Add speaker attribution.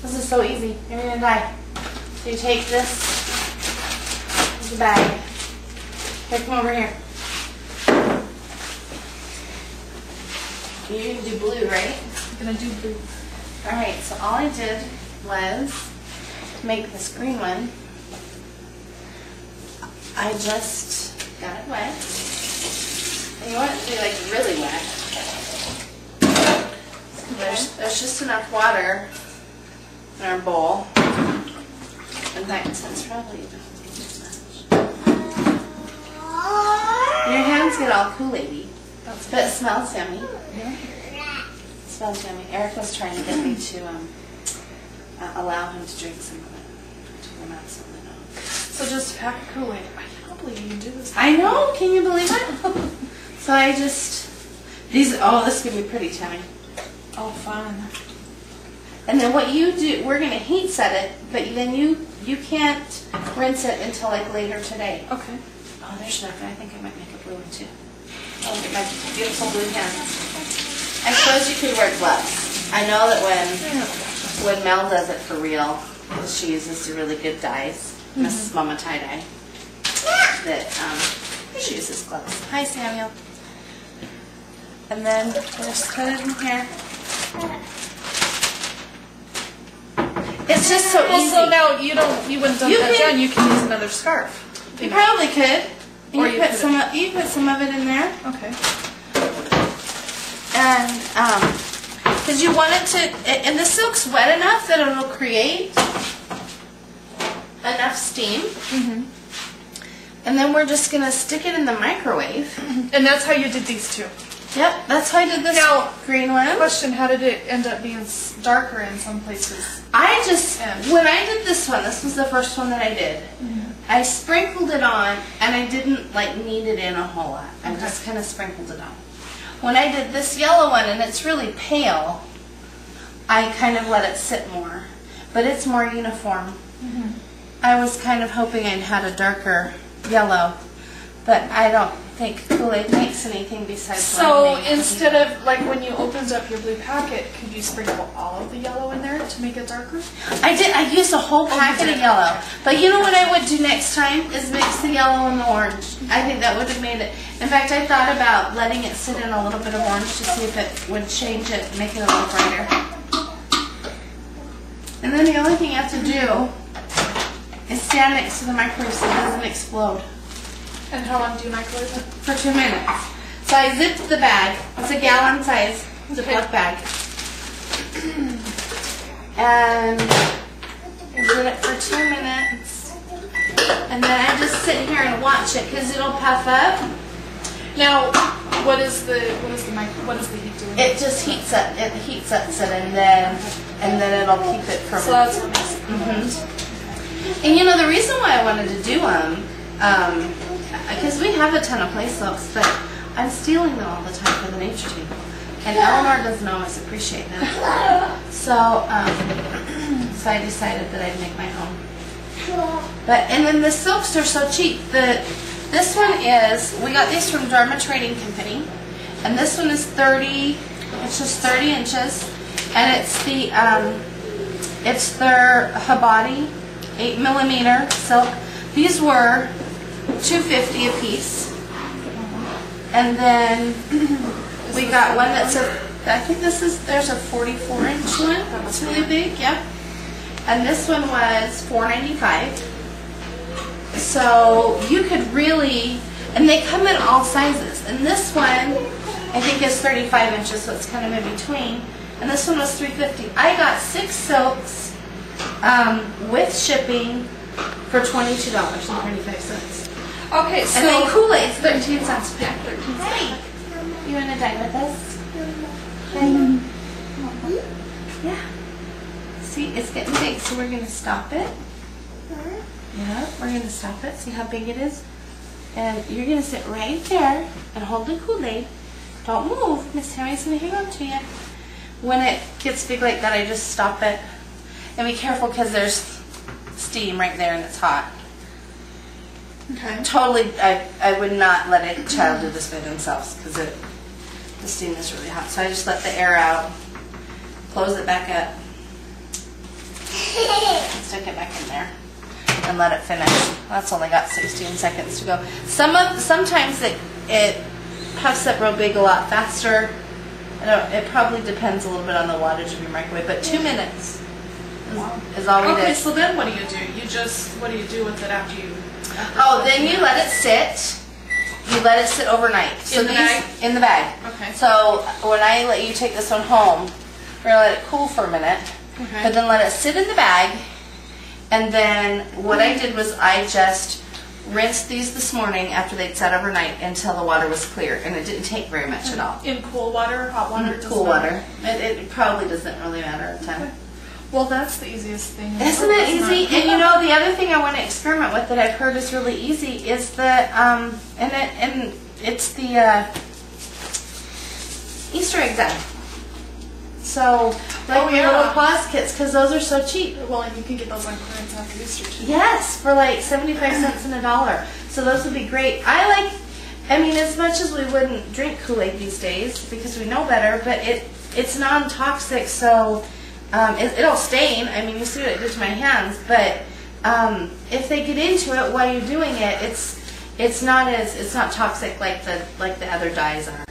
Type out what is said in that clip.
Speaker 1: This is so easy. You're gonna die. So you take this, the bag. Here, come over here. You're gonna do blue, right?
Speaker 2: I'm gonna do blue.
Speaker 1: Alright, so all I did was to make this green one. I just got it wet. And you want it to be like really wet. There's just enough water in our bowl. In fact, it's probably too much. Your hands get all Kool-Aid-y. But it smells yummy.
Speaker 2: Yeah.
Speaker 1: It smells yummy. Eric was trying to get me to allow him to drink some of it. I told him absolutely not.
Speaker 2: So just a pack of Kool-Aid. I can't believe you can do this.
Speaker 1: I know. Can you believe it? So I just this is gonna be pretty, Tammy.
Speaker 2: Oh, fun.
Speaker 1: And then what you do, we're gonna heat set it, but then you can't rinse it until like later today.
Speaker 2: Okay.
Speaker 1: Oh, there's nothing. I think I might make a blue one too. Oh, look at my beautiful blue hands. I suppose you could wear gloves. I know that when Mel does it for real, she uses the really good dyes, Mrs. Mama tie-dye, that she uses gloves. Hi, Samuel. And then just put it in here. It's just so easy.
Speaker 2: So now you wouldn't dump that down. You can use another scarf.
Speaker 1: You probably could. And
Speaker 2: Or
Speaker 1: you put some of it in there.
Speaker 2: Okay.
Speaker 1: And because you want it to, and the silk's wet enough that it'll create enough steam. And then we're just gonna stick it in the microwave.
Speaker 2: And that's how you did these two.
Speaker 1: Yep, that's how I did this green one.
Speaker 2: Question: how did it end up being darker in some places?
Speaker 1: When I did this one, this was the first one that I did. I sprinkled it on, and I didn't like knead it in a whole lot. I just kind of sprinkled it on. When I did this yellow one, and it's really pale, I kind of let it sit more, but it's more uniform. I was kind of hoping I'd had a darker yellow, but I don't think Kool-Aid makes anything besides
Speaker 2: So
Speaker 1: lemonade.
Speaker 2: instead of, like when you opened up your blue packet, could you sprinkle all of the yellow in there to make it darker?
Speaker 1: I used a whole packet of yellow. But you know what I would do next time is mix the yellow and the orange. I think that would have made it. In fact, I thought about letting it sit in a little bit of orange to see if it would change it and make it a little brighter. And then the only thing you have to do is stand next to the microwave so it doesn't explode.
Speaker 2: And how long do you microwave it?
Speaker 1: For 2 minutes. So I zipped the bag. It's a gallon size Ziploc bag. And I did it for 2 minutes. And then I just sit here and watch it because it'll puff up.
Speaker 2: Now, what is the heat doing?
Speaker 1: It just heats up. It heat sets it, and then it'll keep it from.
Speaker 2: So that's what makes it.
Speaker 1: And you know the reason why I wanted to do them, because we have a ton of play silks, but I'm stealing them all the time for the nature table, and Eleanor doesn't always appreciate them. So, so I decided that I'd make my own. And then the silks are so cheap. This one is, we got these from Dharma Trading Company, and this one is 30. It's just 30 inches, and it's their Habati 8mm silk. These were $2.50 a piece, and then we got one that's I think there's a 44-inch one. That's really big, yep. And this one was $4.95. So you could really, and they come in all sizes. And this one, I think is 35 inches, so it's kind of in between. And this one was $3.50. I got 6 silks with shipping for $22.35.
Speaker 2: Okay, so
Speaker 1: and then Kool-Aid's 13 cents a pack.
Speaker 2: 13 cents.
Speaker 1: Hey, you want to dine with us? Yeah. See, it's getting big, so we're going to stop it. Yeah, we're going to stop it. See how big it is? And you're going to sit right there and hold the Kool-Aid. Don't move. Miss Tammy's going to hang on to you. When it gets big like that, I just stop it. And be careful because there's steam right there and it's hot.
Speaker 2: Okay.
Speaker 1: Totally, I would not let a child do this by themselves because the steam is really hot. So I just let the air out, close it back up, Stick it back in there and let it finish. That's only got 16 seconds to go. Sometimes it puffs up real big a lot faster. It probably depends a little bit on the wattage of your microwave, but 2 minutes is all we did.
Speaker 2: Okay, so then what do? What do you do with it after you?
Speaker 1: Then you let it sit. You let it sit overnight. So
Speaker 2: In the bag?
Speaker 1: In the bag.
Speaker 2: Okay.
Speaker 1: So when I let you take this one home, we're going to let it cool for a minute.
Speaker 2: Okay.
Speaker 1: But then let it sit in the bag. And then what I did was I just rinsed these this morning after they'd sat overnight until the water was clear. And it didn't take very much at all.
Speaker 2: In cool water or hot water?
Speaker 1: Cool water. It probably doesn't really matter at the time.
Speaker 2: Okay. Well, that's the easiest thing.
Speaker 1: Isn't it easy? And you know, the other thing I want to experiment with that I've heard is really easy is it's the Easter egg gun. So, like the little pause kits, because those are so cheap.
Speaker 2: Well, and you can get those on clearance after Easter too.
Speaker 1: Yes, for like 75 cents and $1. So those would be great. I mean, as much as we wouldn't drink Kool-Aid these days because we know better, but it's non-toxic, so it'll stain. I mean, you see what it did to my hands, but if they get into it while you're doing it, it's not toxic like the other dyes are.